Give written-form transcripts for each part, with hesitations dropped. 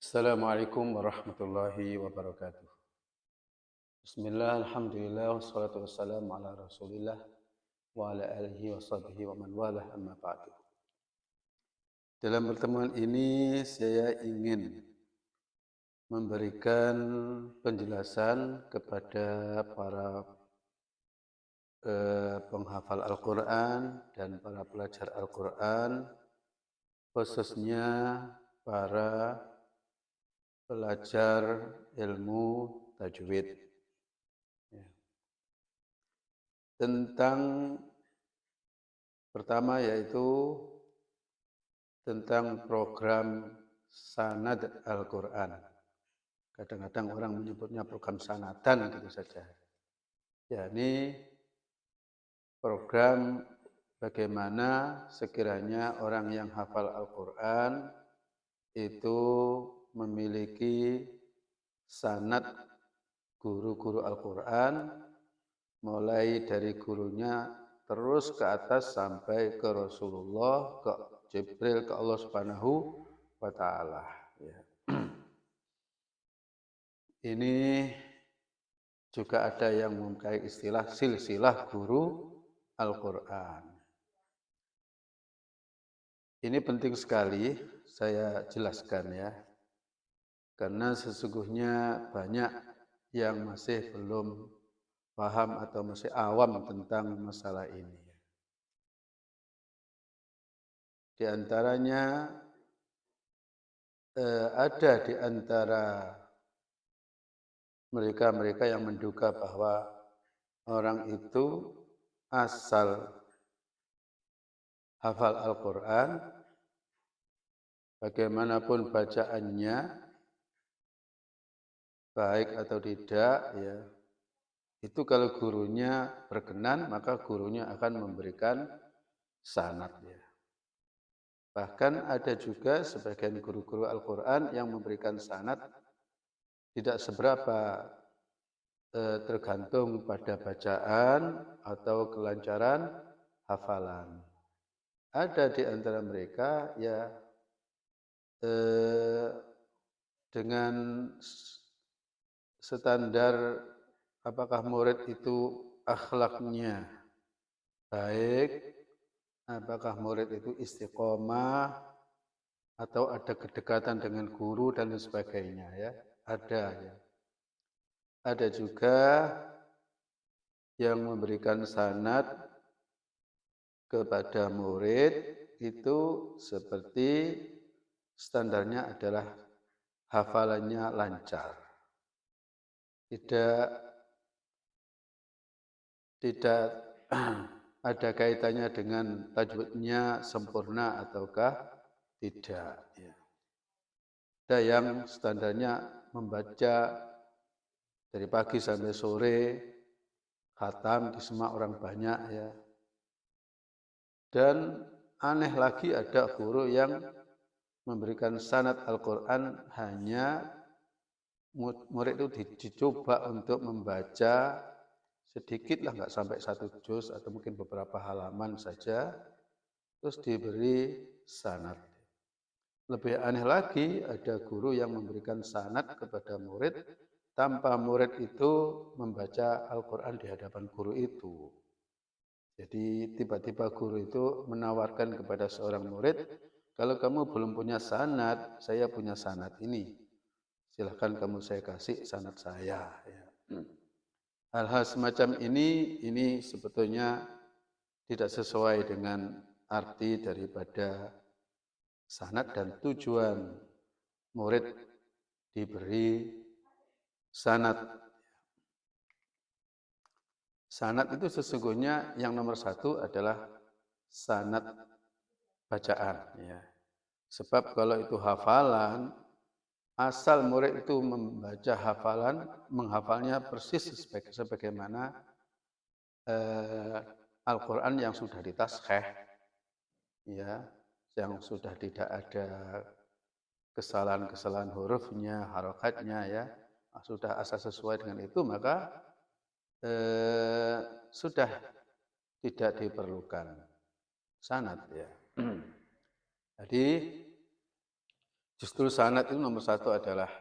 Assalamualaikum warahmatullahi wabarakatuh. Bismillah, alhamdulillah, wassalatu wassalamu ala rasulillah wa ala alihi wa sahbihi wa man walah amma ba'du. Dalam pertemuan ini saya ingin memberikan penjelasan kepada para penghafal Al-Quran dan para pelajar Al-Quran, khususnya para pelajar ilmu tajwid. Ya. Tentang pertama yaitu tentang program sanad Al-Quran. Kadang-kadang orang menyebutnya program sanadan gitu saja. Ya, ini program bagaimana sekiranya orang yang hafal Al-Quran itu memiliki sanad guru-guru Al-Quran, mulai dari gurunya terus ke atas sampai ke Rasulullah, ke Jibril, ke Allah Subhanahu wa Ta'ala. Ya. Ini juga ada yang memakai istilah silsilah guru Al-Quran. Ini penting sekali saya jelaskan ya, karena sesungguhnya banyak yang masih belum paham atau masih awam tentang masalah ini. Di antaranya ada di antara mereka yang menduga bahwa orang itu asal hafal Al-Quran, bagaimanapun bacaannya, baik atau tidak, ya, itu kalau gurunya berkenan, maka gurunya akan memberikan sanad. Ya. Bahkan ada juga sebagian guru-guru Al-Quran yang memberikan sanad tidak seberapa tergantung pada bacaan atau kelancaran hafalan. Ada di antara mereka ya dengan standar apakah murid itu akhlaknya baik, apakah murid itu istiqomah, atau ada kedekatan dengan guru dan lain sebagainya ya. Ada ya. Ada juga yang memberikan sanad kepada murid itu seperti standarnya adalah hafalannya lancar. Tidak ada kaitannya dengan tajwidnya sempurna ataukah tidak. Ya. Ada yang standarnya membaca dari pagi sampai sore, khatam disemak orang banyak ya. Dan aneh lagi ada guru yang memberikan sanad Al-Quran hanya murid itu dicoba untuk membaca sedikit lah, nggak sampai 1 juz atau mungkin beberapa halaman saja, terus diberi sanad. Lebih aneh lagi ada guru yang memberikan sanad kepada murid tanpa murid itu membaca Al-Quran di hadapan guru itu. Jadi tiba-tiba guru itu menawarkan kepada seorang murid, kalau kamu belum punya sanad, saya punya sanad ini. Silahkan kamu saya kasih sanad saya. Ya. Hal-hal semacam ini sebetulnya tidak sesuai dengan arti daripada sanad dan tujuan murid diberi sanad. Sanad itu sesungguhnya yang nomor satu adalah sanad bacaan. Ya. Sebab kalau itu hafalan, asal murid itu membaca hafalan, menghafalnya persis sebagaimana Al-Quran yang sudah ditasheh, ya, yang sudah tidak ada kesalahan-kesalahan hurufnya, harokatnya, ya, sudah asal sesuai dengan itu, maka sudah tidak diperlukan sanad ya. Jadi Justru sanad itu nomor satu adalah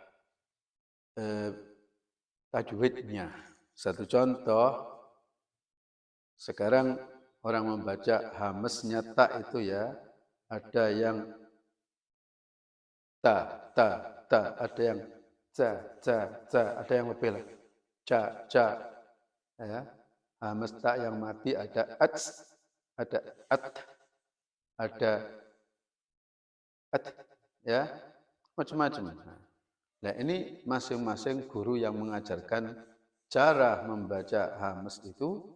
tajwidnya. Satu contoh, sekarang orang membaca hamesnya ta itu ya, ada yang ta, ada yang ca, ada yang lebih lagi, ca, ya. Hames ta yang mati ada ada ada ya, macam-macam. Nah, ini masing-masing guru yang mengajarkan cara membaca hames itu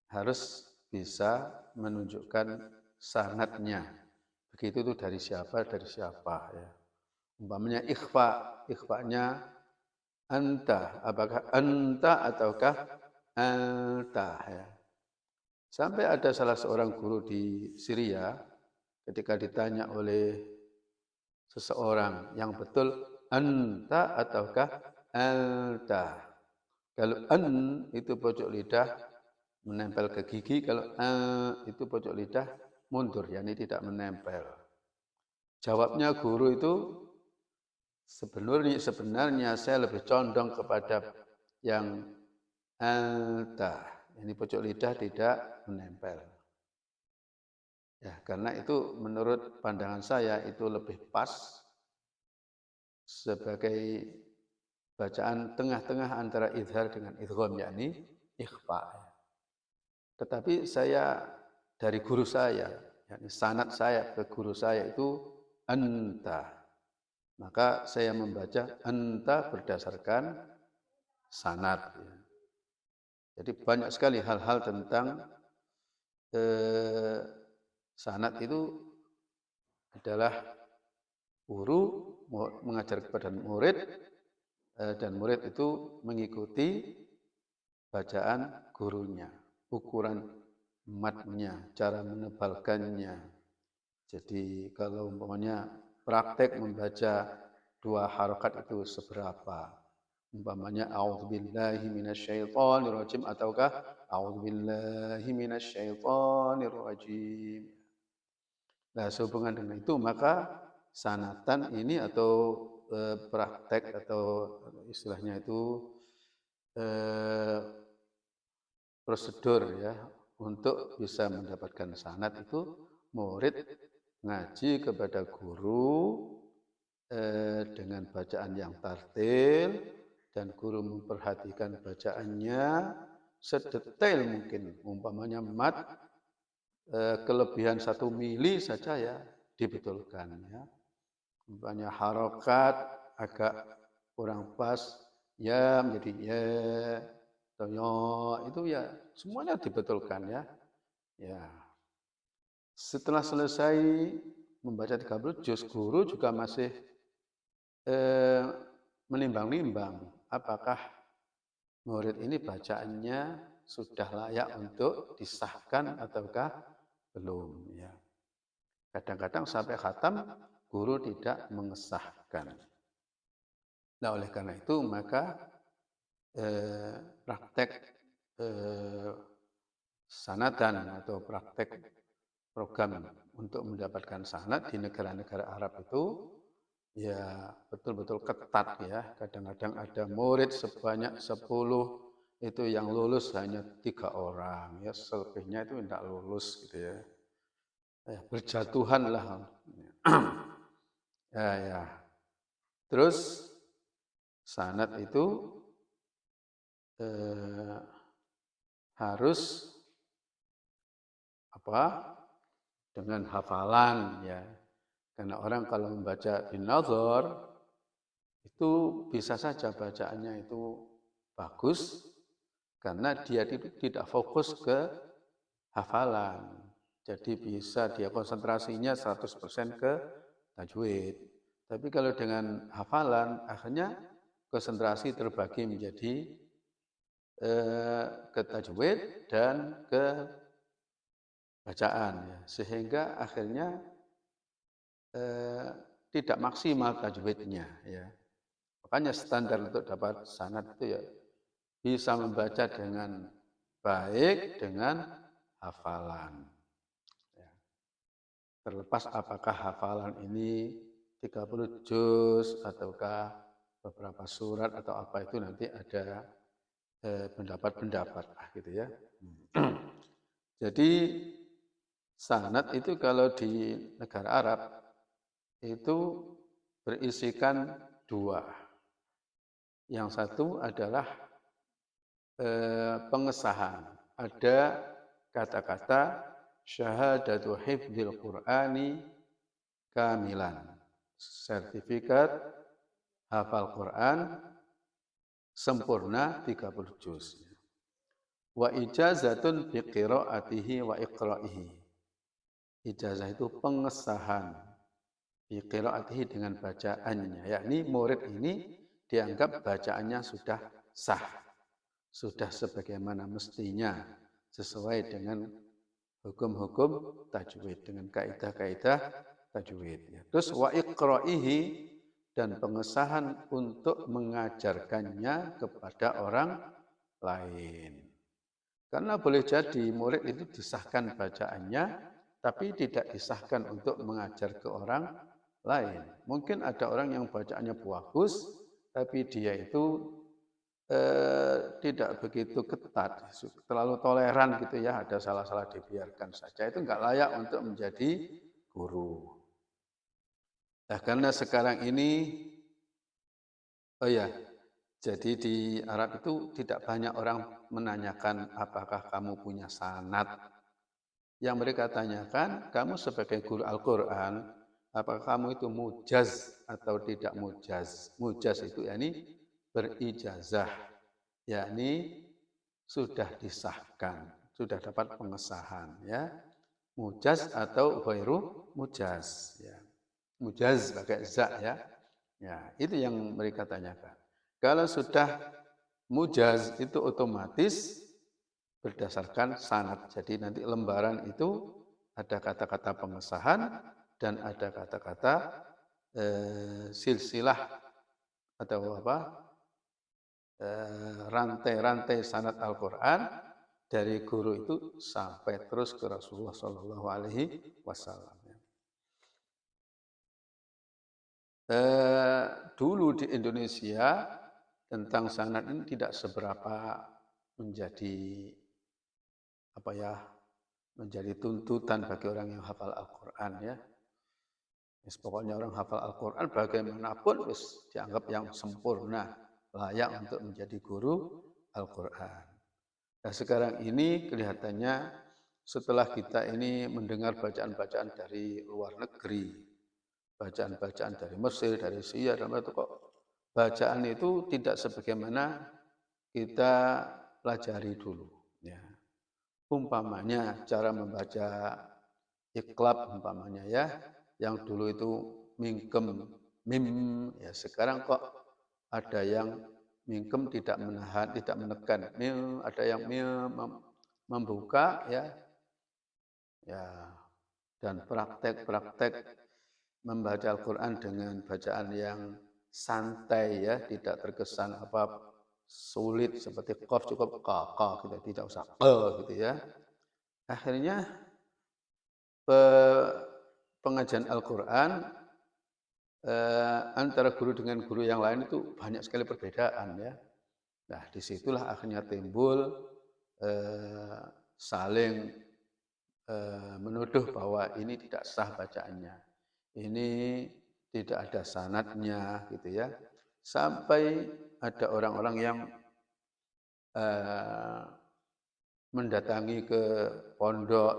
harus bisa menunjukkan sanadnya. Begitu itu dari siapa ya. Umpamanya ikhfa-nya anta, apakah anta ataukah anta ya. Sampai ada salah seorang guru di Syria ketika ditanya oleh seseorang yang betul anta ataukah anta. Kalau an itu pojok lidah menempel ke gigi, kalau itu pojok lidah mundur, yakni tidak menempel. Jawabnya guru itu sebenarnya saya lebih condong kepada yang anta. Ini pojok lidah tidak menempel. Ya, karena itu menurut pandangan saya itu lebih pas sebagai bacaan tengah-tengah antara idhar dengan idgham, yakni ikhfa. Tetapi saya dari guru saya, yakni sanad saya ke guru saya itu anta. Maka saya membaca anta berdasarkan sanad. Jadi banyak sekali hal-hal tentang sanad itu adalah guru mengajar kepada murid dan murid itu mengikuti bacaan gurunya, ukuran matnya, cara menebalkannya. Jadi kalau umpamanya praktek membaca 2 harokat itu seberapa? Umpamanya a'udzubillahi minasyaitonirrajim ataukah a'udzubillahi minasyaitonirrajim. Nah, sehubungan dengan itu maka sanatan ini atau praktek atau istilahnya itu prosedur ya untuk bisa mendapatkan sanad itu murid ngaji kepada guru dengan bacaan yang tartil dan guru memperhatikan bacaannya sedetail mungkin. Umpamanya mat kelebihan 1 mili saja ya dibetulkan ya. Umpamanya harokat agak kurang pas ya menjadi ya atau itu ya semuanya dibetulkan ya. Ya. Setelah selesai membaca 30 juz, guru juga masih menimbang-nimbang apakah murid ini bacaannya sudah layak untuk disahkan ataukah belum ya. Kadang-kadang sampai khatam guru tidak mengesahkan. Nah, oleh karena itu maka praktek sanatan atau praktek program untuk mendapatkan sanad di negara-negara Arab itu ya betul-betul ketat ya. Kadang-kadang ada murid sebanyak 10 itu yang lulus hanya 3 orang ya, selebihnya itu tidak lulus gitu ya. Berjatuhan lah. Ya. Terus sanad itu harus dengan hafalan ya. Karena orang kalau membaca bin-nazar itu bisa saja bacaannya itu bagus karena dia tidak fokus ke hafalan. Jadi bisa dia konsentrasinya 100% ke tajwid. Tapi kalau dengan hafalan akhirnya konsentrasi terbagi menjadi ke tajwid dan ke bacaan ya. Sehingga akhirnya tidak maksimal tajwidnya ya. Makanya standar untuk dapat sanad itu ya bisa membaca dengan baik dengan hafalan. Ya. Terlepas apakah hafalan ini 30 juz ataukah beberapa surat atau apa itu nanti ada pendapat-pendapat gitu ya. Jadi sanad itu kalau di negara Arab itu berisikan dua. Yang satu adalah pengesahan. Ada kata-kata syahadatu hifdzil Qur'ani kamilan. Sertifikat hafal Quran sempurna 30 juz. Wa ijazatun bi qiraatihi wa iqra'ihi. Ijazah itu pengesahan bi qiraatihi dengan bacaannya, yakni murid ini dianggap bacaannya sudah sah, sudah sebagaimana mestinya sesuai dengan hukum-hukum tajwid, dengan kaidah-kaidah tajwid. Terus wa iqra'ihi, dan pengesahan untuk mengajarkannya kepada orang lain. Karena boleh jadi murid itu disahkan bacaannya, tapi tidak disahkan untuk mengajar ke orang lain. Mungkin ada orang yang bacaannya bagus, tapi dia itu tidak begitu ketat, terlalu toleran gitu ya, ada salah-salah dibiarkan saja. Itu enggak layak untuk menjadi guru. Nah, karena sekarang ini, oh ya, jadi di Arab itu tidak banyak orang menanyakan apakah kamu punya sanad. Yang mereka tanyakan, kamu sebagai guru Al-Quran, apakah kamu itu mujaz atau tidak mujaz. Mujaz itu yakni berijazah, yakni sudah disahkan, sudah dapat pengesahan. Ya. Mujaz atau ghairu mujaz. Ya. Mujaz pakai za ya. Ya, itu yang mereka tanyakan. Kalau sudah mujaz itu otomatis berdasarkan sanad. Jadi nanti lembaran itu ada kata-kata pengesahan dan ada kata-kata silsilah atau apa rantai-rantai sanad Al-Quran dari guru itu sampai terus ke Rasulullah Shallallahu Alaihi Wasallam. Dulu di Indonesia tentang sanad ini tidak seberapa menjadi apa ya, menjadi tuntutan bagi orang yang hafal Al-Quran ya. Pokoknya orang hafal Al-Quran bagaimanapun dianggap yang sempurna, layak untuk menjadi guru Al-Quran. Nah sekarang ini kelihatannya setelah kita ini mendengar bacaan-bacaan dari luar negeri, bacaan-bacaan dari Mesir, dari Syria, dan itu kok bacaan itu tidak sebagaimana kita pelajari dulu. Ya. Umpamanya cara membaca iqlab umpamanya ya, yang dulu itu mingkem, mim, ya sekarang kok ada yang mingkem tidak menahan, tidak menekan, mil, ada yang mil membuka ya, ya, dan praktek-praktek membaca Al-Quran dengan bacaan yang santai ya, tidak terkesan apa sulit seperti qaf cukup ka gitu, tidak usah gitu ya. Akhirnya pengajian Al-Quran antara guru dengan guru yang lain itu banyak sekali perbedaan ya. Nah disitulah akhirnya timbul saling menuduh bahwa ini tidak sah bacaannya, ini tidak ada sanadnya gitu ya. Sampai ada orang-orang yang mendatangi ke pondok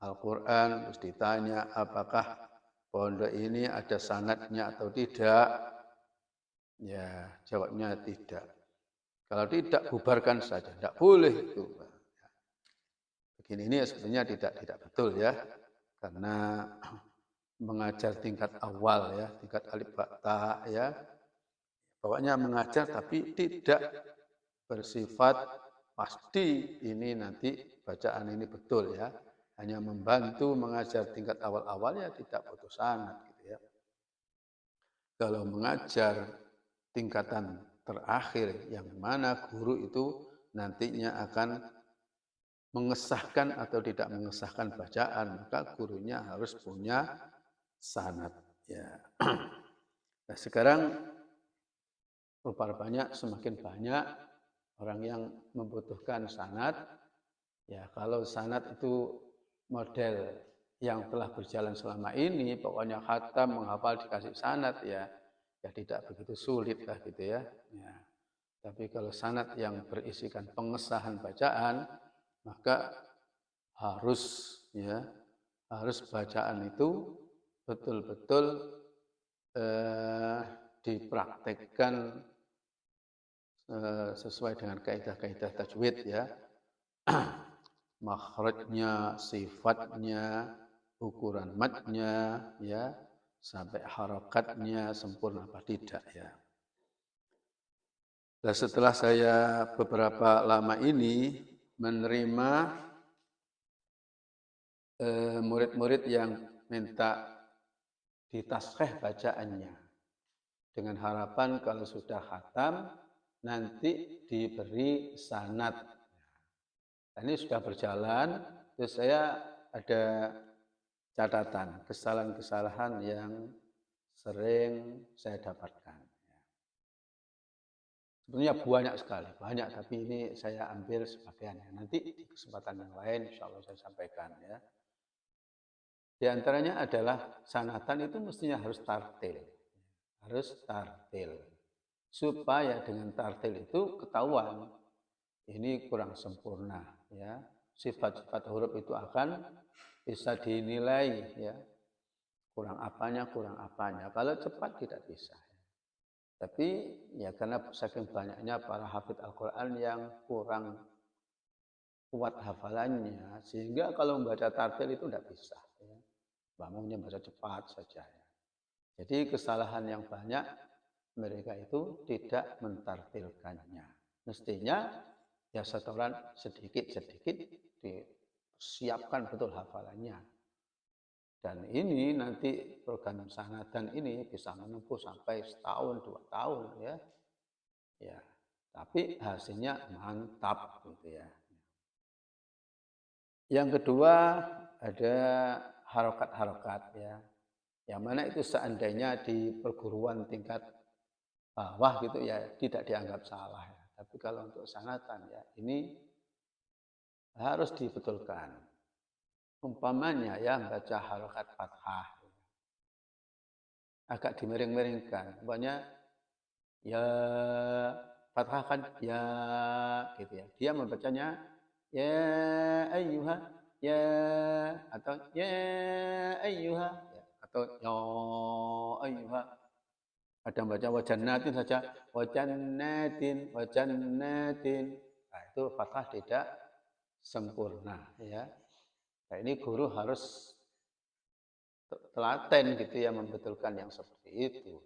Al-Quran, terus ditanya apakah pondok ini ada sanadnya atau tidak. Ya, jawabnya tidak. Kalau tidak, bubarkan saja. Tidak boleh itu. Begini ini sebenarnya tidak betul ya. Karena mengajar tingkat awal ya, tingkat alif ba ta ya. Pokoknya mengajar tapi tidak bersifat pasti ini nanti bacaan ini betul ya. Hanya membantu mengajar tingkat awal-awal ya tidak putus sanad gitu ya. Kalau mengajar tingkatan terakhir yang mana guru itu nantinya akan mengesahkan atau tidak mengesahkan bacaan, maka gurunya harus punya sanad ya. Nah, sekarang rupa-rupanya semakin banyak orang yang membutuhkan sanad. Ya, kalau sanad itu model yang telah berjalan selama ini, pokoknya khatam, menghafal, dikasih sanad, ya tidak begitu sulit lah gitu ya. Ya. Tapi kalau sanad yang berisikan pengesahan bacaan, maka harus bacaan itu betul-betul dipraktekkan sesuai dengan kaidah-kaidah tajwid ya. Makhrajnya, sifatnya, ukuran matnya ya, sampai harakatnya sempurna apa tidak ya. Dan setelah saya beberapa lama ini menerima murid-murid yang minta ditaskhih bacaannya dengan harapan kalau sudah khatam nanti diberi sanad. Nah, ini sudah berjalan, terus saya ada catatan kesalahan-kesalahan yang sering saya dapatkan. Sebenarnya banyak sekali, banyak, tapi ini saya ambil sebagian. Nanti di kesempatan yang lain insya Allah saya sampaikan ya. Di antaranya adalah sanatan itu mestinya harus tartil. Harus tartil. Supaya dengan tartil itu ketahuan ini kurang sempurna ya. Sifat-sifat huruf itu akan bisa dinilai ya. Kurang apanya. Kalau cepat tidak bisa. Tapi ya karena saking banyaknya para hafid Al-Qur'an yang kurang kuat hafalannya sehingga kalau membaca tartil itu tidak bisa ya. Maunya baca cepat saja ya. Jadi kesalahan yang banyak mereka itu tidak mentartilkannya. Mestinya ya setoran sedikit-sedikit disiapkan betul hafalannya. Dan ini nanti program sanadan ini bisa menempuh sampai setahun, 2 tahun ya. Ya, tapi hasilnya mantap gitu ya. Yang kedua ada harokat-harokat ya. Yang mana itu seandainya di perguruan tingkat bawah gitu ya tidak dianggap salah ya. Tapi kalau untuk sanatan ya ini harus dibetulkan. Umpamanya ya baca harokat fathah agak dimiring-miringkan. Umpamanya ya fathah kan ya gitu ya. Dia membacanya ya ayyuha ya atau ya ayyuha ya, atau ya ayyuha. Ada yang baca wajannatin saja wajannatin. Nah, itu fathah tidak sempurna ya. Nah, ini guru harus telaten gitu ya membetulkan yang seperti itu.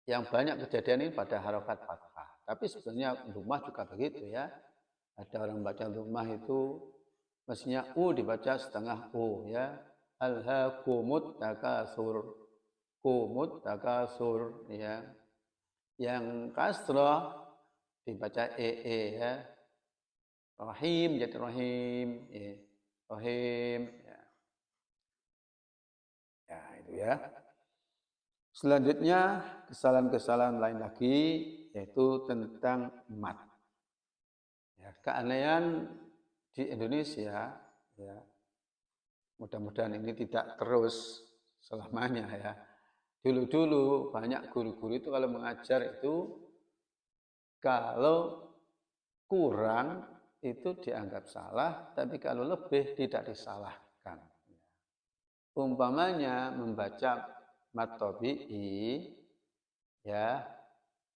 Yang banyak kejadian ini pada harokat fathah. Tapi sebenarnya rumah juga begitu ya. Ada orang baca rumah itu mestinya u dibaca setengah u ya. Alhaakumut takasur. Kumut takasur ya. Yang kasrah dibaca ya. Rahim jadi rahim ya. Rahim ya. Ya itu ya. Selanjutnya kesalahan-kesalahan lain lagi yaitu tentang mat. Ya, keanehan di Indonesia ya. Mudah-mudahan ini tidak terus selamanya ya. Dulu-dulu banyak guru-guru itu kalau mengajar itu kalau kurang itu dianggap salah, tapi kalau lebih tidak disalahkan. Umpamanya membaca mat tabi'i ya,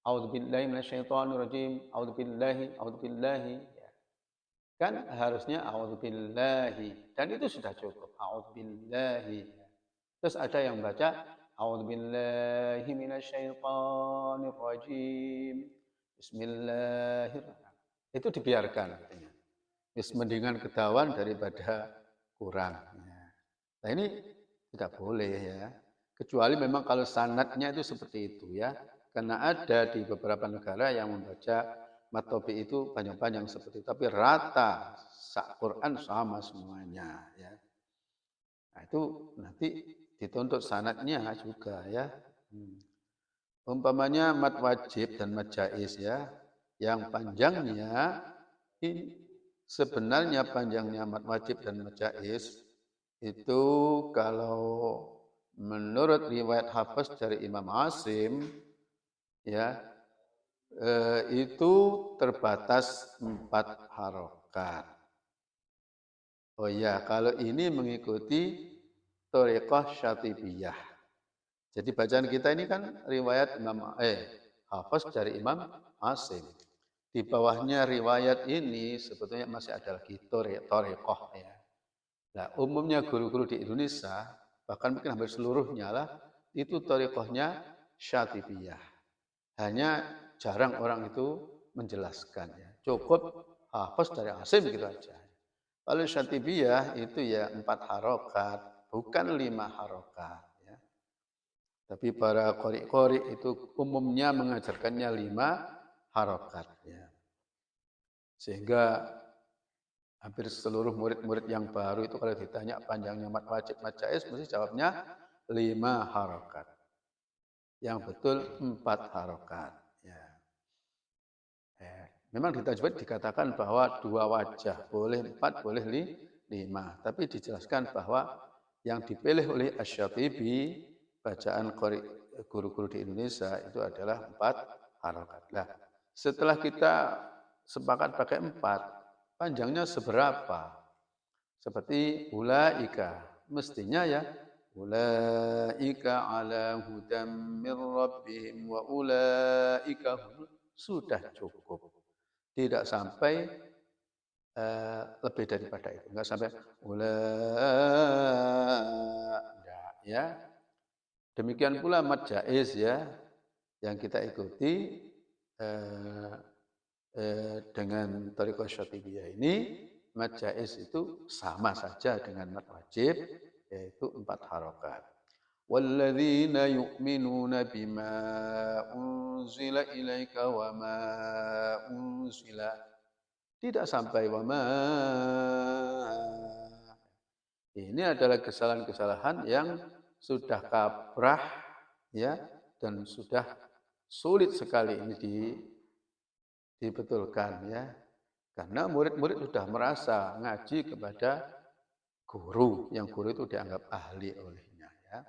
a'udzubillahi minasyaitonirrajim, a'udzubillahi ya. Kan harusnya a'udzubillahi dan itu sudah cukup, a'udzubillahi. Terus ada yang baca a'udzubillahi minasyaitonirrajim, bismillahirrahmanirrahim. Itu dibiarkan katanya. Mendingan ketahuan daripada kurang. Nah ini tidak boleh ya. Kecuali memang kalau sanadnya itu seperti itu ya. Karena ada di beberapa negara yang membaca matobi itu panjang-panjang seperti itu. Tapi rata Quran sama semuanya ya. Nah itu nanti dituntut sanadnya juga ya. Umpamanya mad wajib dan mad jaiz ya, yang panjangnya ini sebenarnya panjangnya mad wajib dan mad jaiz itu kalau menurut riwayat Hafiz dari Imam Asim ya itu terbatas 4 harokat. Oh ya, kalau ini mengikuti thariqah Syatibiyah. Jadi bacaan kita ini kan riwayat Hafiz dari Imam Asim. Di bawahnya riwayat ini sebetulnya masih ada lagi thariqah ya. Nah, umumnya guru-guru di Indonesia, bahkan mungkin hampir seluruhnya lah, itu thariqahnya Syatibiyah. Hanya jarang orang itu menjelaskan ya. Cukup Hafiz dari Asim gitu aja. Kalau Syatibiyah itu ya 4 harokat, bukan 5 harokat. Ya. Tapi para qori-qori itu umumnya mengajarkannya 5 harokat. Ya. Sehingga hampir seluruh murid-murid yang baru itu kalau ditanya panjangnya mad wajib, mad jaiz, mesti jawabnya 5 harokat. Yang betul 4 harokat. Ya. Memang di tajwid dikatakan bahwa 2 wajah, boleh 4, boleh 5. Tapi dijelaskan bahwa yang dipilih oleh Asy-Syatibi, bacaan guru-guru di Indonesia itu adalah 4 harokat. Nah, setelah kita sepakat pakai 4, panjangnya seberapa? Seperti ulaika, mestinya ya ulaika ala hudam min rabbihim wa ulaika sudah cukup. Tidak sampai lebih daripada itu. Enggak sampai enggak ya. Demikian pula mad jaiz ya yang kita ikuti dengan thariqah Syatibiyah ini mad jaiz itu sama saja dengan mad wajib yaitu 4 harokat. وَالَّذِينَ يُؤْمِنُونَ بِمَا أُنْزِلَ إِلَيْكَ وَمَا أُنْزِلَ tidak sampai wama. Ini adalah kesalahan-kesalahan yang sudah kaprah ya dan sudah sulit sekali ini dibetulkan ya. Karena murid-murid sudah merasa ngaji kepada guru, yang guru itu dianggap ahli olehnya ya.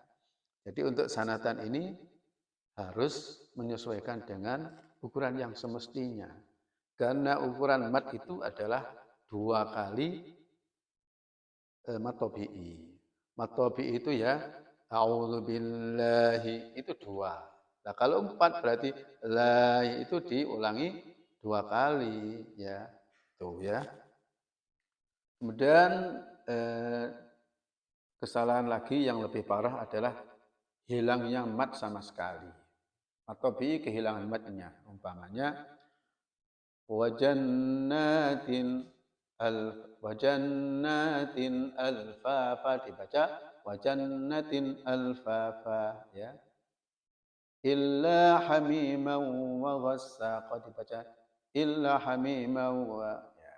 Jadi untuk sanatan ini harus menyesuaikan dengan ukuran yang semestinya. Karena ukuran mat itu adalah 2 kali mat tabi'i. Mat tabi'i itu ya a'udzubillahi itu 2. Nah, kalau 4 berarti la itu diulangi 2 kali ya. Tuh ya. Kemudian kesalahan lagi yang lebih parah adalah hilangnya mat sama sekali. Mat tabi'i kehilangan matnya. Umpamanya wajannatin alfafa dibaca wajannatin alfafa ya illa hamiman wa ghassaqa dibaca illa hamiman wa ya.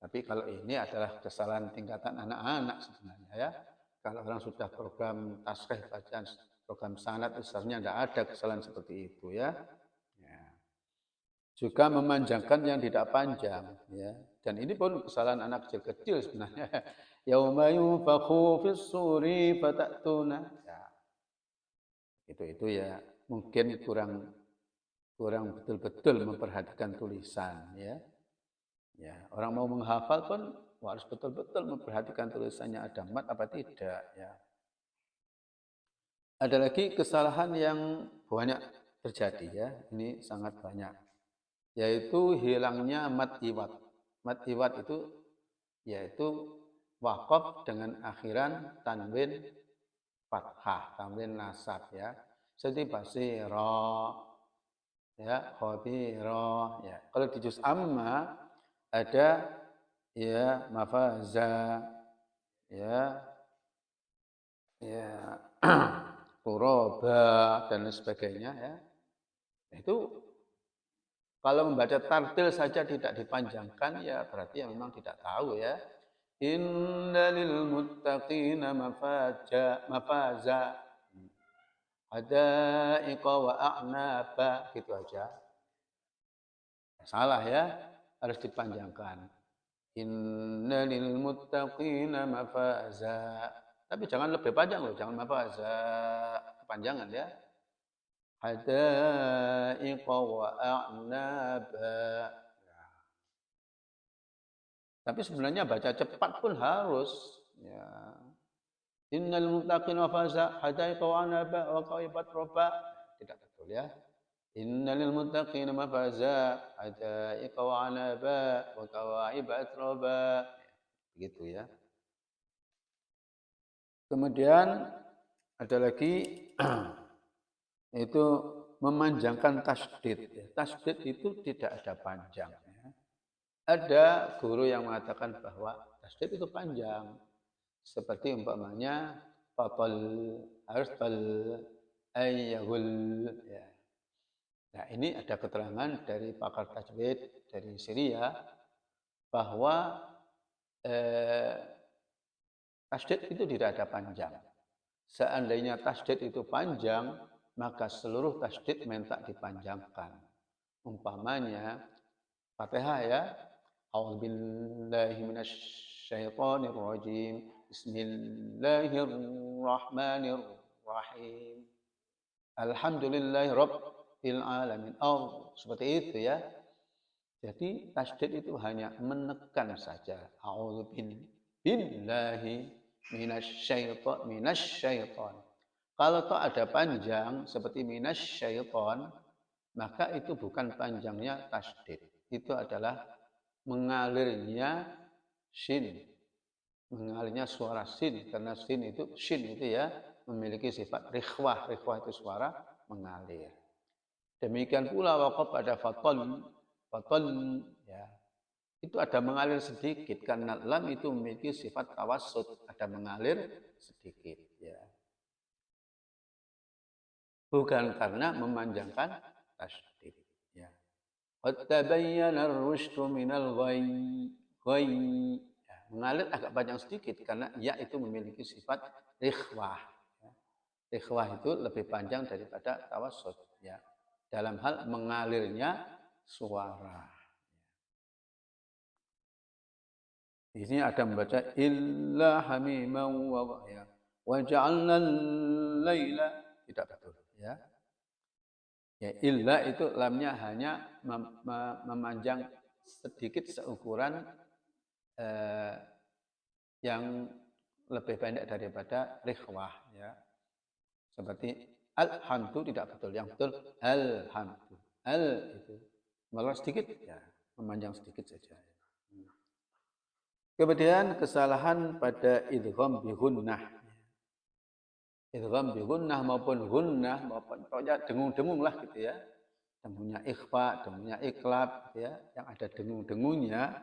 Tapi kalau ini adalah kesalahan tingkatan anak-anak sebenarnya ya. Kalau orang sudah program tasrih bacaan program sanad sebenarnya tidak ada kesalahan seperti itu ya. Juga memanjangkan yang tidak panjang ya. Dan ini pun kesalahan anak kecil-kecil sebenarnya. Yauma yunfakhu fis suri fatatuna. Ya. Itu ya mungkin kurang betul-betul memperhatikan tulisan ya. Ya, orang mau menghafal pun harus betul-betul memperhatikan tulisannya ada mat apa tidak ya. Ada lagi kesalahan yang banyak terjadi ya. Ini sangat banyak. Yaitu hilangnya mad iwad. Mad iwad itu yaitu wakaf dengan akhiran tanwin fathah, tanwin nasab ya. Seperti basira, ya, khabira, ya. Kalau di juz amma ada ya mafaza, ya, ya, quraba dan sebagainya ya. Itu kalau membaca tartil saja tidak dipanjangkan ya berarti yang memang tidak tahu ya. Innalil muttaqina mafaza. hadaiqa wa a'naba, gitu aja. Salah ya, harus dipanjangkan. Inna lil muttaqina mafaza. Tapi jangan lebih panjang loh, jangan mafaza. Kepanjangan ya. Hadaiqa wa a'naba. Tapi sebenarnya baca cepat pun harus. Ya. Innal muttaqina mafaza hadaiqa wa a'naba wa qaibat roba. Tidak betul ya. Innal muttaqina mafaza hadaiqa wa a'naba wa qaibat roba. Begitu ya. Kemudian ada lagi itu memanjangkan tasdid. Tasdid itu tidak ada panjang. Ada guru yang mengatakan bahwa tasdid itu panjang. Seperti umpamanya fatal harus bal ayyahul. Ya. Nah ini ada keterangan dari pakar tajwid dari Syria bahwa tasdid itu tidak ada panjang. Seandainya tasdid itu panjang, maka seluruh tasdid minta dipanjangkan. Umpamanya Fatihah ya. A'udzubillahi minasyaitonir rajim. Bismillahirrahmanirrahim. Alhamdulillahi rabbil alamin. Oh, seperti itu ya. Jadi tasdid itu hanya menekan saja. A'udzubillahi minasyaiton. Kalau toh ada panjang seperti minasyaiton, maka itu bukan panjangnya tasdid. Itu adalah mengalirnya shin, mengalirnya suara sin, karena shin itu ya memiliki sifat rikhwah. Rikhwah itu suara mengalir. Demikian pula waqaf pada fatal ya. Itu ada mengalir sedikit karena lam itu memiliki sifat tawassut, ada mengalir sedikit ya. Bukan karena memanjangkan tasdid ya. Qad tabayyana ar-rusydu minal ghayy. Ya, mengalir agak panjang sedikit karena ya itu memiliki sifat rikhwah. Ya. Rikhwah itu lebih panjang daripada tawassut ya. Dalam hal mengalirnya suara. Di sini ada membaca illa hamiman wa ya. Wa ja'alna al-laila, tidak betul ya. Ya, illa itu lamnya hanya memanjang sedikit seukuran yang lebih pendek daripada rikhwah ya. Seperti alhamdu tidak betul, yang betul alhamdu. Al itu melorot sedikit ya, memanjang sedikit saja. Kemudian kesalahan pada idgham bi gunnah. Idgham bi gunnah maupun gunnah maupun pokoknya dengung-dengung lah gitu ya. Dengungnya ikhfa, dengungnya iklab gitu ya, yang ada dengung-dengungnya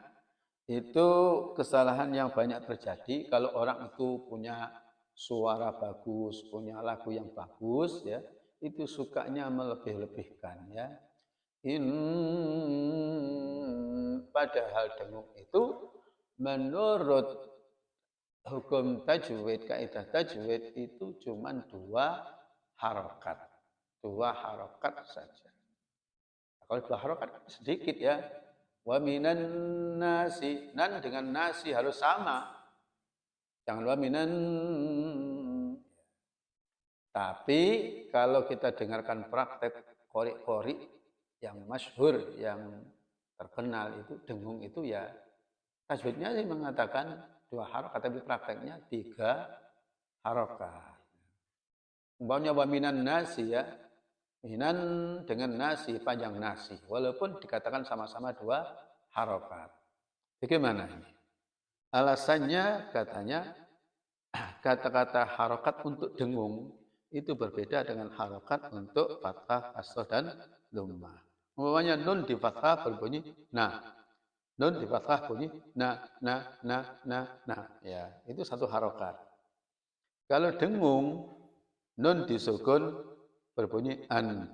itu kesalahan yang banyak terjadi kalau orang itu punya suara bagus, punya lagu yang bagus ya, itu sukanya melebih-lebihkan ya. Padahal dengung itu menurut hukum tajwid, kaidah tajwid itu cuma dua harokat saja. Kalau dua harokat sedikit ya. Wa minan nasi, nan dengan nasi harus sama. Jangan wa minan. Tapi kalau kita dengarkan praktek qori yang masyhur, yang terkenal itu dengung itu ya tajwidnya sih mengatakan dua harokat, tapi prakteknya tiga harokat. Umpamanya wa minan nasi ya, minan dengan nasi, panjang nasi, walaupun dikatakan sama-sama dua harokat. Bagaimana ini? Alasannya katanya kata-kata harokat untuk dengung itu berbeda dengan harokat untuk fathah, kasroh dan dhammah. Umpamanya nun di fathah berbunyi nah. Nun di fathah bunyi na. Ya, itu satu harokat. Kalau dengung, nun disukun berbunyi an.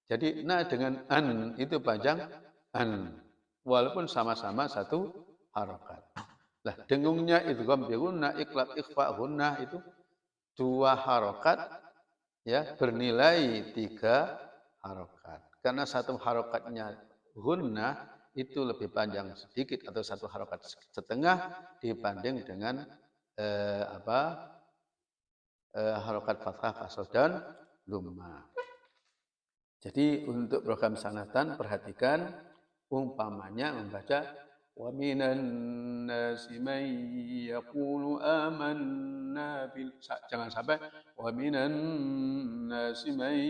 Jadi na dengan an itu panjang an, walaupun sama-sama satu harokat. Lah dengungnya idgham bi gunnah, iklab, ikhfa, gunnah itu 2 harokat ya bernilai 3 harokat. Karena satu harokatnya gunnah itu lebih panjang sedikit atau satu harokat setengah dibanding dengan harokat fathah, kasroh dan dhammah. Jadi untuk program sanatan perhatikan umpamanya membaca wa minan nasi may yaqulu amanna bil, jangan sampai wa minan nasi may,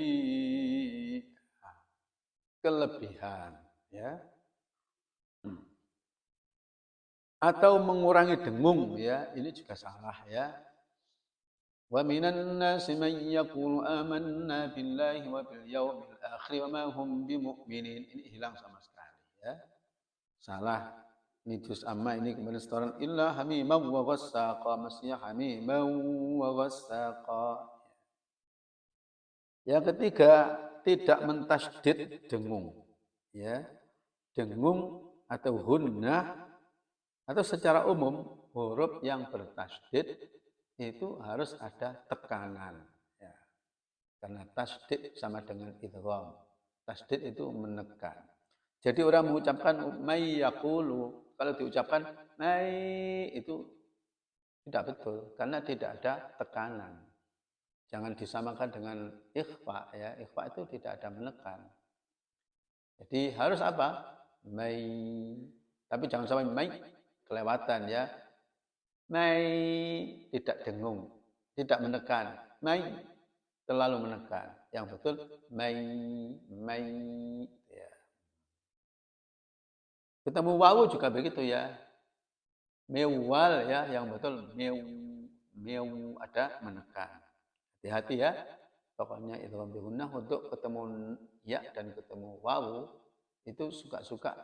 kelebihan ya. Atau mengurangi dengung ya, ini juga salah ya. Wa minan nasi may yaqulu amanna billahi wa bil yaumil akhir wa ma hum bimu'minin. Ini hilang sama sekali ya. Salah. Ini juz amma ini kemudian setoran illa hamimam wa ghassaqa, maksudnya hamimam wa ghassaqa. Yang ketiga, tidak mentasydid dengung. Ya. Dengung atau hunnah atau secara umum huruf yang bertasydid itu harus ada tekanan ya. Karena tasdid sama dengan idgham. Tasdid itu menekan. Jadi orang mengucapkan may yaqulu, kalau diucapkan may itu tidak betul karena tidak ada tekanan. Jangan disamakan dengan ikhfa ya. Ikhfa itu tidak ada menekan. Jadi harus apa? May. Tapi jangan sampai may kelewatan ya. May tidak dengung, tidak menekan. May terlalu menekan. Yang betul may ya. Ketemu wawu juga begitu ya. Mewal ya, yang betul meu ada menekan. Hati-hati ya. Pokoknya idgham bi gunnah untuk ketemu ya dan ketemu wawu itu suka-suka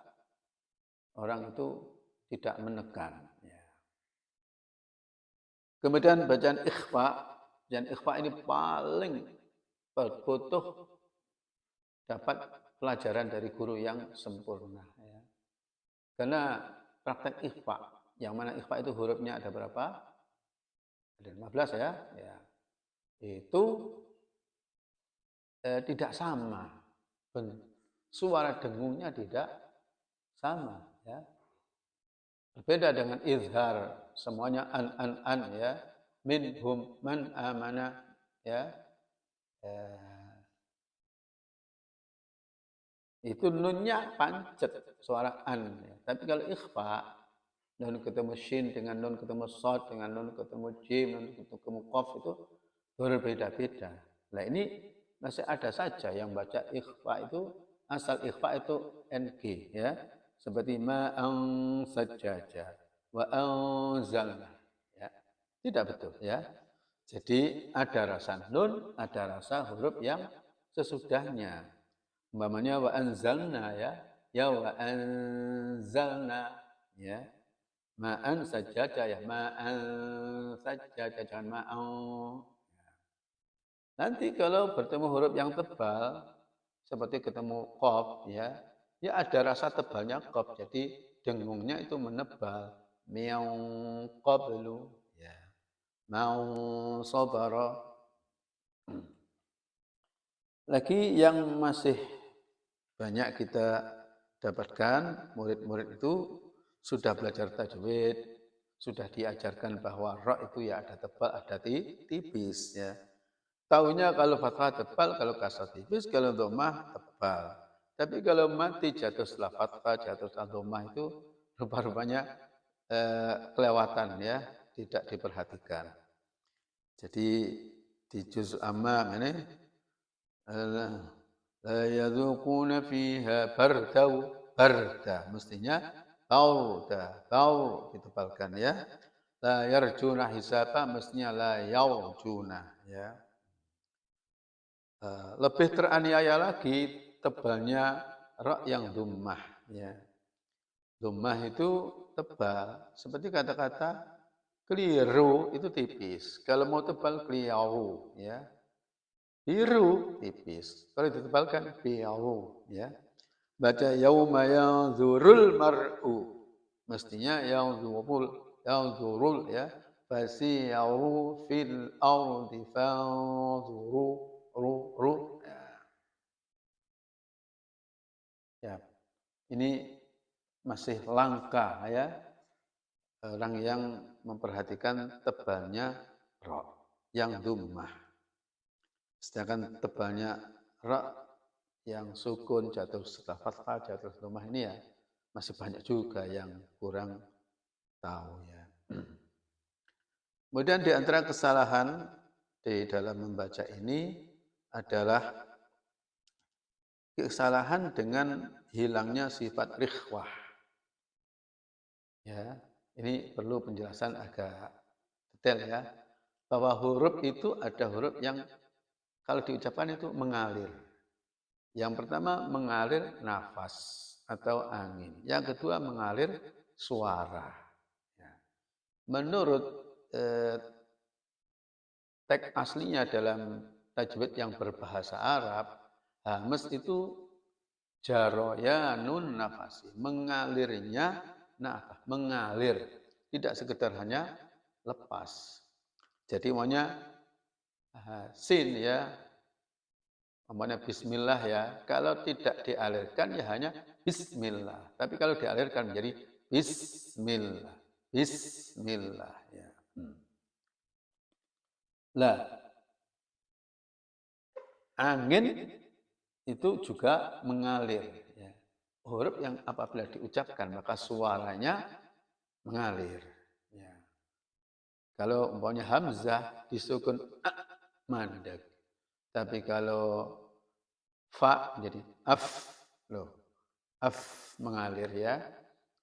orang itu tidak menekan ya. Kemudian bacaan ikhfa ini paling butuh dapat pelajaran dari guru yang sempurna. Ya. Karena praktek ikhfa, yang mana ikhfa itu hurufnya ada berapa? Ada 15 ya. Ya. Itu tidak sama. Suara dengungnya tidak sama. Ya. Berbeda dengan izhar, semuanya an ya. Minhum man amana ya. Itu nunnya pancet, suara an. Ya. Tapi kalau ikhfa, nun ketemu shin dengan nun ketemu sod dengan nun ketemu jim, nun ketemu qaf itu berbeda-beda. Nah ini masih ada saja yang baca ikhfa itu, asal ikhfa itu ng ya. Seperti ma'ang sajjaja wa anzalna ya. Tidak betul ya. Jadi ada rasa nun, ada rasa huruf yang sesudahnya. Umpamanya wa anzalna ya wa anzalna ya. Ma'an sajjaja ya, ma'an sajjaja jangan ma'an. Nanti kalau bertemu huruf yang tebal seperti ketemu qaf ya, ya ada rasa tebalnya qaf, jadi dengungnya itu menebal. Mi'un qablu ya. Mau sabara. Lagi yang masih banyak kita dapatkan, murid-murid itu sudah belajar tajwid, sudah diajarkan bahwa ra itu ya ada tebal, ada tipis ya. Taunya kalau fathah tebal, kalau kasrah tipis, kalau dhammah tebal. Tapi kalau mati jatuh setelah fathah, jatuh setelah dhammah itu rupa-rupanya kelewatan ya, tidak diperhatikan. Jadi di juz amma ini la yadzuquna fiha barda, mestinya baur ditebalkan ya. La yarjuna hisaba, mestinya la yarjuna ya. Lebih teraniaya lagi tebalnya ra yang dhammah ya. Dhammah itu tebal, seperti kata-kata keliru itu tipis. Kalau mau tebal keliru ya. Biru tipis. Kalau ditebalkan biru ya. Baca yauma yanzurul mar'u. Mestinya yanzurul ya. fasiru fil ardi fanzuru ru. Ya. Ini masih langka ya orang yang memperhatikan tebalnya ra yang dhammah. Sedangkan tebalnya ra yang sukun jatuh setelah fathah jatuh dhammah ini ya masih banyak juga yang kurang tahu ya. Kemudian di antara kesalahan di dalam membaca ini adalah kesalahan dengan hilangnya sifat rikhwah. Ya, ini perlu penjelasan agak detail ya. Bahwa huruf itu ada huruf yang kalau diucapkan itu mengalir. Yang pertama mengalir nafas atau angin. Yang kedua mengalir suara. Ya. Menurut teks aslinya dalam tajwid yang berbahasa Arab, hamas itu jaroyanun nafasi, mengalirnya nafas, mengalir, tidak sekedar hanya lepas. Jadi maunya sin ya, namanya bismillah ya. Kalau tidak dialirkan ya hanya bismillah. Tapi kalau dialirkan menjadi bismillah, bismillah ya. Lah, angin itu juga mengalir. Ya. Huruf yang apabila diucapkan maka suaranya mengalir. Ya. Kalau umpamanya hamzah disukun mandek. Tapi kalau fa jadi af, loh, af mengalir ya.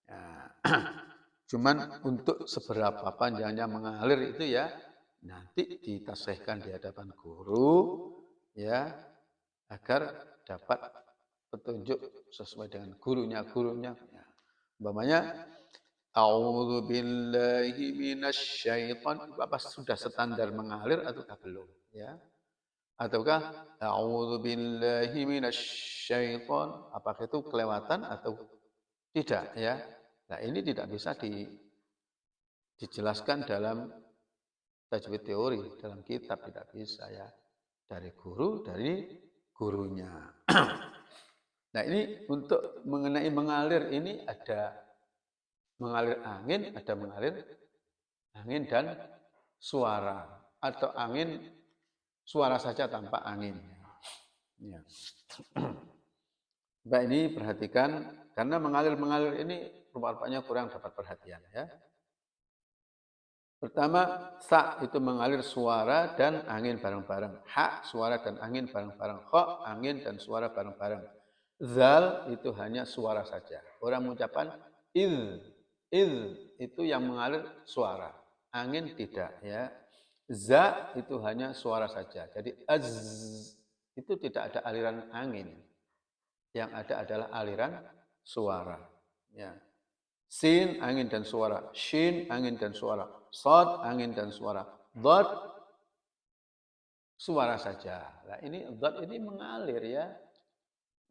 Ya. Cuman untuk seberapa panjangnya mengalir itu ya nanti ditasihkan di hadapan guru ya agar dapat petunjuk sesuai dengan gurunya. Ya. Umpamanya a'udzu billahi minasyaiton apa sudah standar mengalir ataukah belum ya? Ataukah a'udzu billahi minasyaiton apakah itu kelewatan atau tidak ya? Nah, ini tidak bisa dijelaskan dalam tajwid teori, dalam kitab tidak bisa ya. Dari guru, dari gurunya. Nah, ini untuk mengenai mengalir ini ada mengalir angin, ada mengalir angin dan suara atau angin suara saja tanpa angin. Ya. Baik, ini perhatikan karena mengalir ini rupa-rupanya kurang dapat perhatian ya. Pertama, sa itu mengalir suara dan angin bareng-bareng. Ha, suara dan angin bareng-bareng. Kho, angin dan suara bareng-bareng. Zal itu hanya suara saja. Orang mengucapkan il itu yang mengalir suara. Angin tidak ya. Za itu hanya suara saja. Jadi az itu tidak ada aliran angin. Yang ada adalah aliran suara. Ya. Sin angin dan suara, shin angin dan suara, sod angin dan suara, dot suara saja. Nah ini dot ini mengalir ya.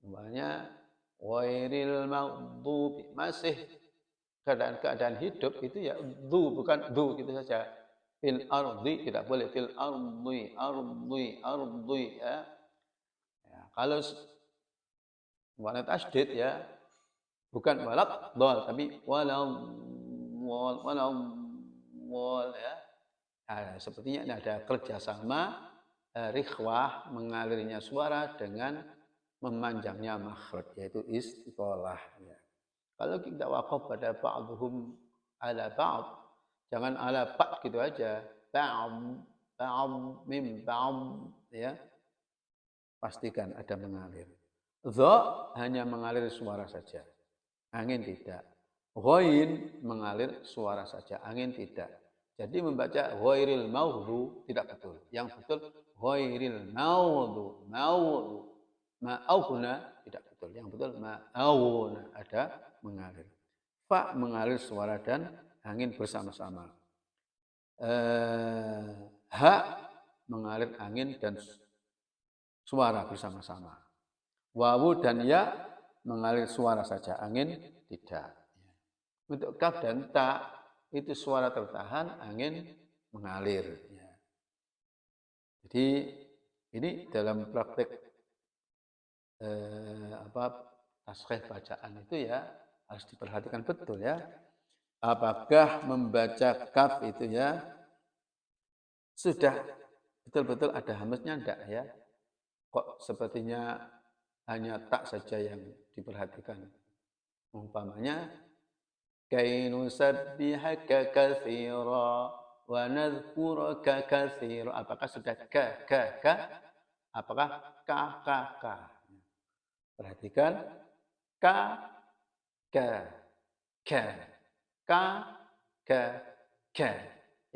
Umpamanya wairil maghdubi masih keadaan hidup itu ya bukan gitu saja. Fil ardi tidak boleh fil ardi ya. Ya kalau warna tasdid ya bukan walad dol tapi wal ya. Nah, sepertinya ini ada kerjasama rikhwah mengalirnya suara dengan memanjangnya makhraj yaitu istiqalah ya. Kalau kita wakaf pada ba'dhum ala ba'd jangan ala ba'd gitu aja. Mim ya. Pastikan ada mengalir. Dha hanya mengalir suara saja. Angin tidak. Ghain mengalir suara saja, angin tidak. Jadi membaca ghairil maghdu tidak betul. Yang betul ghairil maghdu. Ma'auna tidak betul. Yang betul ma'auna ada mengalir. Fa mengalir suara dan angin bersama-sama. Ha mengalir angin dan suara bersama-sama. Wawu dan ya mengalir suara saja, angin tidak. Untuk kaf dan ta itu suara tertahan, angin mengalir. Ya. Jadi ini dalam praktek taskhih bacaan itu ya harus diperhatikan betul ya. Apakah membaca kaf itu ya sudah betul-betul ada hamzanya enggak ya? Kok sepertinya hanya tak saja yang diperhatikan. Umpamanya كي نسبحك كثيرا ونذكرك كثيرا. Apakah sudah ka? Apakah ka? Perhatikan ka, ka, ka, ka, ka.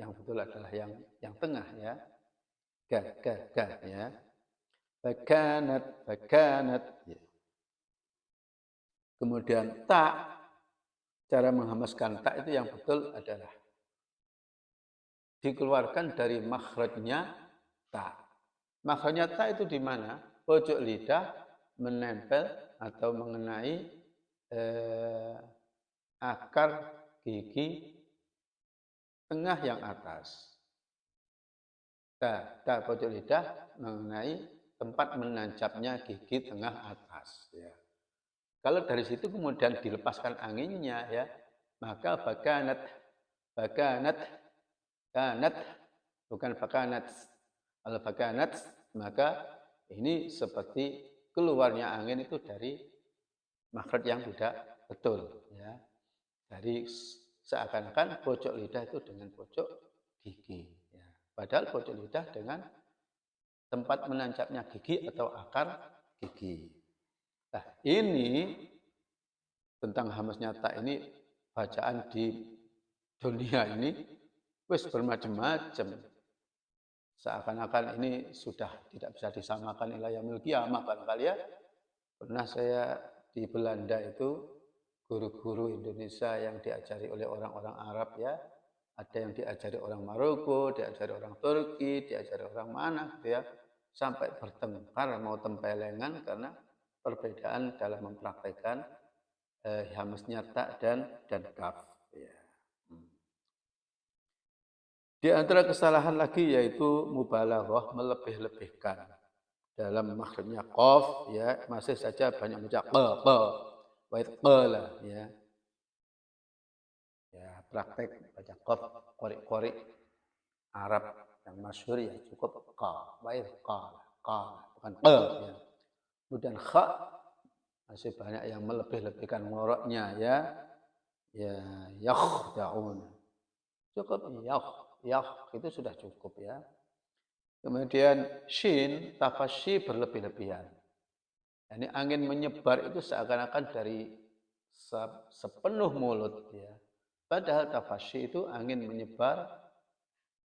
Yang betul adalah yang tengah ya. Ka ya. Fakanat. Ya. Kemudian tak. Cara menghamaskan tak itu yang betul adalah dikeluarkan dari makhrajnya tak. Makhrajnya tak itu di mana? Pojok lidah menempel atau mengenai akar gigi tengah yang atas. Tak pojok lidah mengenai tempat menancapnya gigi tengah atas. Ya. Kalau dari situ kemudian dilepaskan anginnya ya, maka bakanat, bukan bakanat. Kalau bakanat, maka ini seperti keluarnya angin itu dari makhraj yang tidak betul ya. Dari seakan-akan pojok lidah itu dengan pojok gigi ya. Padahal pojok lidah dengan tempat menancapnya gigi atau akar gigi. Nah, ini tentang hamasnya tak ini bacaan di dunia ini wis bermacam-macam. Seakan-akan ini sudah tidak bisa disamakan ila yaumil qiyamah barangkali ya. Pernah saya di Belanda itu guru-guru Indonesia yang diajari oleh orang-orang Arab ya. Ada yang diajari orang Maroko, diajari orang Turki, diajari orang mana gitu ya. Sampai bertengkar mau tempelengan karena perbedaan dalam mempraktekkan hamasnya tak dan kaf. Ya. Di antara kesalahan lagi yaitu mubalaghah, melebih-lebihkan dalam makhrajnya qaf ya, masih saja banyak mengucap wa qala ya. Ya, praktek baca qaf qori Arab yang masyhur ya cukup qa wa qala bukan ya. Kemudian kha masih banyak yang melebih-lebihkan ngoroknya ya. Ya yakhda'un. Cukup itu sudah cukup ya. Kemudian shin, tafasyi berlebih-lebihan. Ini angin menyebar itu seakan-akan dari sepenuh mulut ya. Padahal tafasyi itu angin menyebar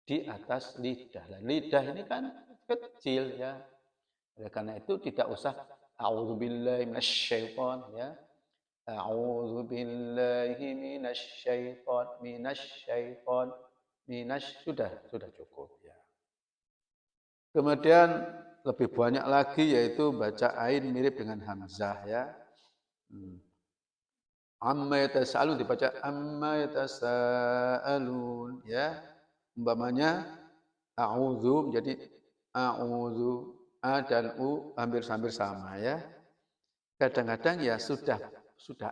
di atas lidah. Dan lidah ini kan kecil ya. Oleh karena itu tidak usah a'udzubillahi minasyaiton ya. A'udzubillahi minasyaiton sudah cukup ya. Kemudian lebih banyak lagi yaitu baca ain mirip dengan hamzah ya. Amma yatasaalun dibaca amma yatasaalun ya. Umpamanya a'udzu menjadi a'udzu, a dan u hampir sama ya. Kadang-kadang ya sudah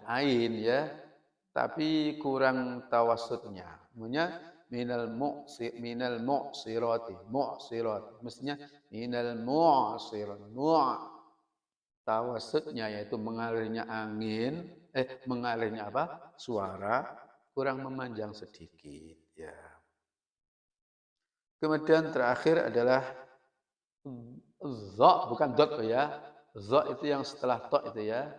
ain ya, tapi kurang tawassutnya. Maksudnya minal mu'sirati, mestinya minal mu'sirat, tawassutnya yaitu mengalirnya angin, mengalirnya apa? Suara kurang memanjang sedikit ya. Kemudian terakhir adalah dha, bukan dot ya. Dha itu yang setelah to itu ya.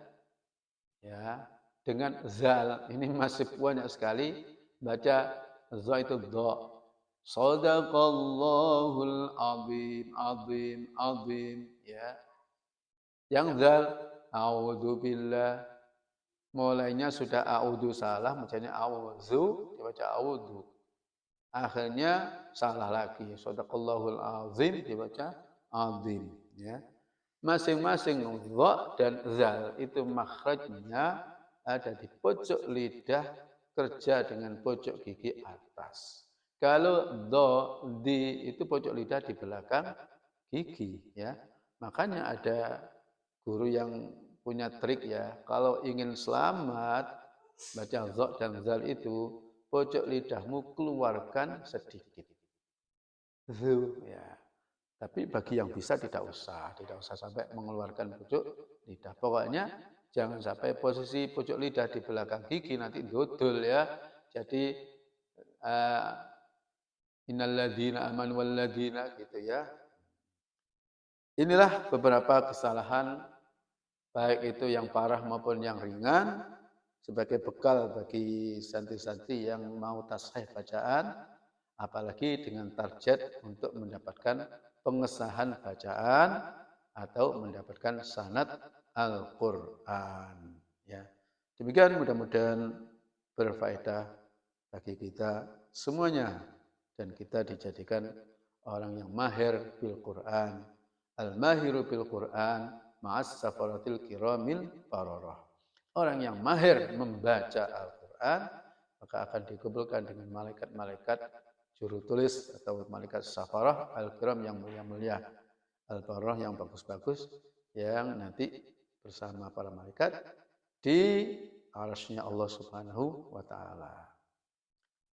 Ya, dengan zal ini masih banyak sekali baca dha itu dha. Shadaqallahul azim ya. Yang zal a'udzubillah mulainya sudah a'udzu salah bacanya a'udzu dibaca a'udzu. Akhirnya salah lagi. Shadaqallahul azim dibaca azim ya. Masing-masing dha dan zal itu makhrajnya ada di pojok lidah kerja dengan pojok gigi atas. Kalau di itu pojok lidah di belakang gigi ya. Makanya ada guru yang punya trik ya. Kalau ingin selamat baca dha dan zal itu pojok lidahmu keluarkan sedikit. Zu ya. Tapi bagi yang bisa tidak usah sampai mengeluarkan pojok lidah. Pokoknya jangan sampai posisi pojok lidah di belakang gigi nanti dodol ya. Jadi innalladzina amanu walladzina gitu ya. Inilah beberapa kesalahan baik itu yang parah maupun yang ringan sebagai bekal bagi santri-santri yang mau tasahih bacaan, apalagi dengan target untuk mendapatkan pengesahan bacaan atau mendapatkan sanad Al-Quran. Ya. Demikian mudah-mudahan berfaedah bagi kita semuanya dan kita dijadikan orang yang mahir bil Quran, al-mahiru bil Quran, ma'as safaratil kiramil bararah. Orang yang mahir membaca Al-Quran, maka akan dikumpulkan dengan malaikat-malaikat juru tulis atau malaikat safarah al-kiram yang mulia-mulia, al-bararah yang bagus-bagus, yang nanti bersama para malaikat di arasy-Nya Allah Subhanahu wa taala.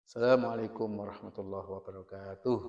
Assalamualaikum warahmatullahi wabarakatuh.